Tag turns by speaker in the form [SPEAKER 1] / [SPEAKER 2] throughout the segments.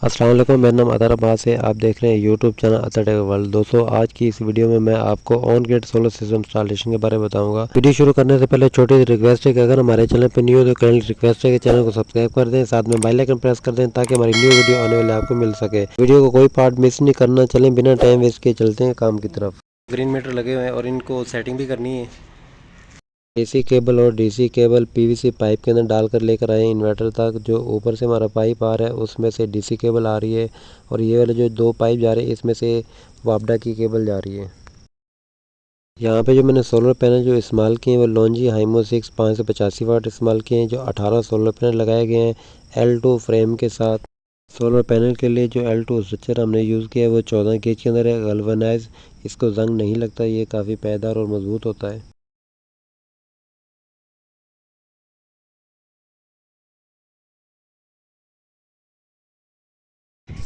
[SPEAKER 1] अस्सलाम वालेकुम, मेरा नाम अतर अब्बास है। आप देख रहे हैं यूट्यूब चैनल अतर टेक वर्ल्ड। दोस्तों, आज की इस वीडियो में मैं आपको on grid solar system installation के बारे में बताऊंगा। वीडियो शुरू करने से पहले छोटी सी रिक्वेस्ट है कि अगर हमारे चैनल पर न्यू हो तो काइंडली रिक्वेस्ट है कि चैनल को सब्सक्राइब कर दें, साथ में बेल आइकन प्रेस कर दें ताकि हमारी न्यू वीडियो आने वाले आपको मिल सके। वीडियो को कोई पार्ट मिस नहीं करना। चलें बिना टाइम वेस्ट किए चलते हैं काम की तरफ। ग्रीन मीटर लगे हुए हैं और इनको सेटिंग भी करनी है। एसी केबल और डीसी केबल पीवीसी पाइप के अंदर डालकर लेकर आए इन्वर्टर तक। जो ऊपर से हमारा पाइप आ रहा है उसमें से डीसी केबल आ रही है और ये वाले जो दो पाइप जा रहे हैं इसमें से वापडा की केबल जा रही है। यहाँ पे जो मैंने सोलर पैनल जो इस्तेमाल किए हैं वो लॉन्जी हाइमो 6 585 वाट इस्तेमाल किए हैं। जो 18 सोलर पैनल लगाए गए हैं L2 फ्रेम के साथ। सोलर पैनल के लिए जो L2 स्ट्रक्चर हमने यूज़ किया है वो 14 गेज के अंदर है, गल्वनाइज। इसको जंग नहीं लगता, ये काफ़ी पायदार और मजबूत होता है।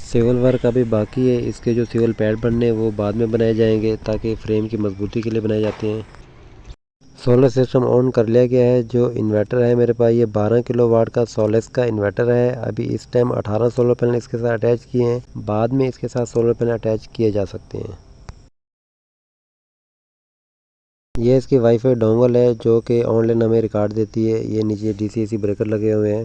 [SPEAKER 1] सिविल वर्क अभी बाकी है। इसके जो सिविल पैड बनने हैं वो बाद में बनाए जाएंगे ताकि फ्रेम की मजबूती के लिए बनाए जाते हैं। सोलर सिस्टम ऑन कर लिया गया है। जो इन्वर्टर है मेरे पास ये 12 किलो वाट का सोलस का इन्वर्टर है। अभी इस टाइम 18 सोलर पैनल इसके साथ अटैच किए हैं, बाद में इसके साथ सोलर पैनल अटैच किए जा सकते हैं। ये इसकी वाईफाई डोंगल है जो कि ऑनलाइन हमें रिकॉर्ड देती है। ये नीचे डीसी ब्रेकर लगे हुए हैं।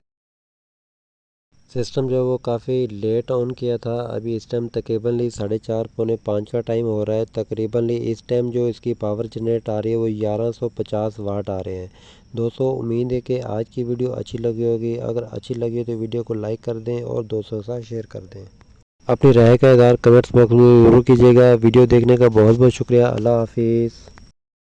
[SPEAKER 1] सिस्टम जो है वो काफ़ी लेट ऑन किया था। अभी इस टाइम तकरीबन 4:30 पौने 5 का टाइम हो रहा है। तकरीबन इस टाइम जो इसकी पावर जनरेट आ रही है वो 1150 वाट आ रहे हैं। दोस्तों, उम्मीद है कि आज की वीडियो अच्छी लगी होगी। अगर अच्छी लगी हो तो वीडियो को लाइक कर दें और दोस्तों के साथ शेयर कर दें। अपनी राय का इज़हार कमेंट्स बॉक्स में ज़रूर कीजिएगा। वीडियो देखने का बहुत बहुत शुक्रिया। अल्लाह हाफिज़।